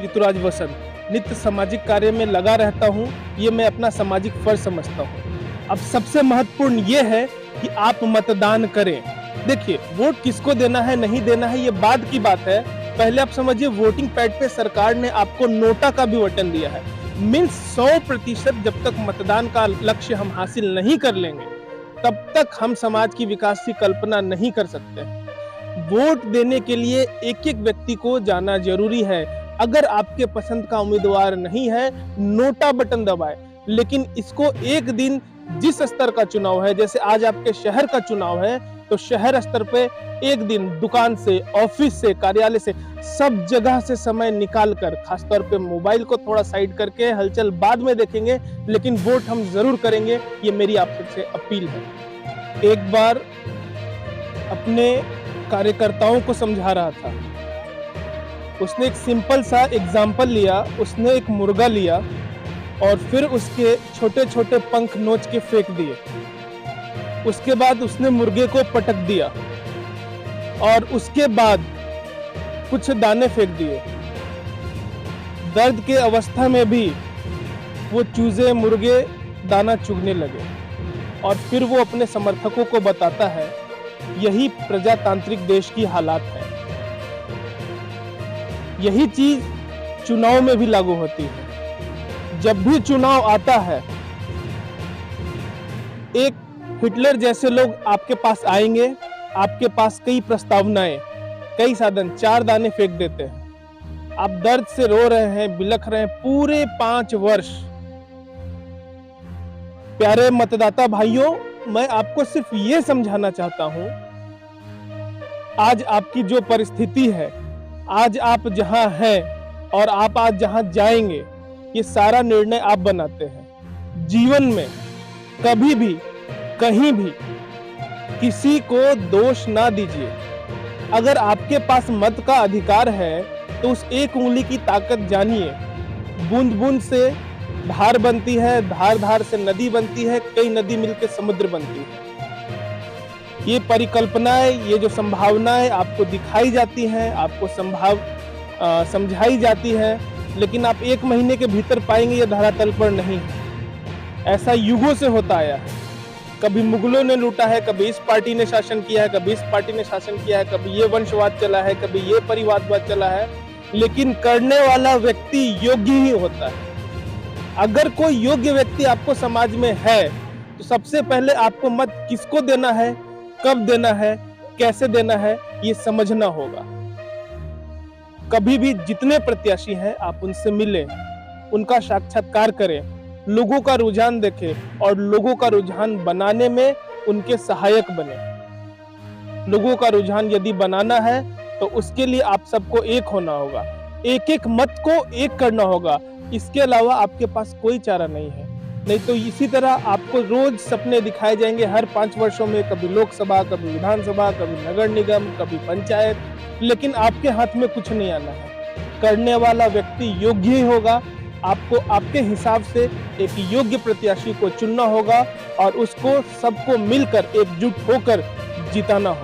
ऋतुराज वसंत, नित्य सामाजिक कार्य में लगा रहता हूँ। ये मैं अपना सामाजिक फर्ज समझता हूँ। अब सबसे महत्वपूर्ण ये है कि आप मतदान करें। देखिए, वोट किसको देना है नहीं देना है ये बाद की बात है। पहले आप समझिए, वोटिंग पैड पे सरकार ने आपको नोटा का भी बटन दिया है। मीन्स 100% जब तक मतदान का लक्ष्य हम हासिल नहीं कर लेंगे, तब तक हम समाज की विकास की कल्पना नहीं कर सकते। वोट देने के लिए एक एक व्यक्ति को जाना जरूरी है। अगर आपके पसंद का उम्मीदवार नहीं है, नोटा बटन दबाएं। लेकिन इसको एक दिन, जिस स्तर का चुनाव है, जैसे आज आपके शहर का चुनाव है, तो शहर स्तर पे एक दिन दुकान से, ऑफिस से, कार्यालय से, सब जगह से समय निकाल कर, खासतौर पे मोबाइल को थोड़ा साइड करके हलचल बाद में देखेंगे, लेकिन वोट हम जरूर करेंगे। ये मेरी आप सबसे अपील है। एक बार अपने कार्यकर्ताओं को समझा रहा था। उसने एक सिंपल सा एग्जाम्पल लिया। उसने एक मुर्गा लिया और फिर उसके छोटे छोटे पंख नोच के फेंक दिए। उसके बाद उसने मुर्गे को पटक दिया और उसके बाद कुछ दाने फेंक दिए। दर्द के अवस्था में भी वो चूजे, मुर्गे दाना चुगने लगे और फिर वो अपने समर्थकों को बताता है, यही प्रजातांत्रिक देश की हालात है। यही चीज चुनाव में भी लागू होती है। जब भी चुनाव आता है, एक हिटलर जैसे लोग आपके पास आएंगे। आपके पास कई प्रस्तावनाएं, कई साधन, 4 दाने फेंक देते हैं। आप दर्द से रो रहे हैं, बिलख रहे हैं पूरे 5 वर्ष। प्यारे मतदाता भाइयों, मैं आपको सिर्फ ये समझाना चाहता हूं, आज आपकी जो परिस्थिति है, आज आप जहां हैं और आप आज जहां जाएंगे, ये सारा निर्णय आप बनाते हैं। जीवन में कभी भी, कहीं भी किसी को दोष ना दीजिए। अगर आपके पास मत का अधिकार है, तो उस एक उंगली की ताकत जानिए। बूंद बूंद से धार बनती है, धार धार से नदी बनती है, कई नदी मिलकर समुद्र बनती है। ये परिकल्पनाएं, ये जो संभावनाएं आपको दिखाई जाती हैं, आपको समझाई जाती है, लेकिन आप 1 महीने के भीतर पाएंगे ये धरातल पर नहीं है। ऐसा युगों से होता आया है। कभी मुगलों ने लूटा है, कभी इस पार्टी ने शासन किया है, कभी इस पार्टी ने शासन किया है, कभी ये वंशवाद चला है, कभी ये परिवारवाद चला है, लेकिन करने वाला व्यक्ति योग्य ही होता है। अगर कोई योग्य व्यक्ति आपको समाज में है, तो सबसे पहले आपको मत किसको देना है, कब देना है, कैसे देना है, ये समझना होगा। कभी भी जितने प्रत्याशी हैं, आप उनसे मिलें, उनका साक्षात्कार करें, लोगों का रुझान देखें और लोगों का रुझान बनाने में उनके सहायक बने। लोगों का रुझान यदि बनाना है, तो उसके लिए आप सबको एक होना होगा। एक एक मत को एक करना होगा। इसके अलावा आपके पास कोई चारा नहीं है। नहीं तो इसी तरह आपको रोज सपने दिखाए जाएंगे हर 5 वर्षों में, कभी लोकसभा, कभी विधानसभा, कभी नगर निगम, कभी पंचायत, लेकिन आपके हाथ में कुछ नहीं आना है। करने वाला व्यक्ति योग्य ही होगा। आपको आपके हिसाब से एक योग्य प्रत्याशी को चुनना होगा और उसको सबको मिलकर एकजुट होकर जिताना होगा।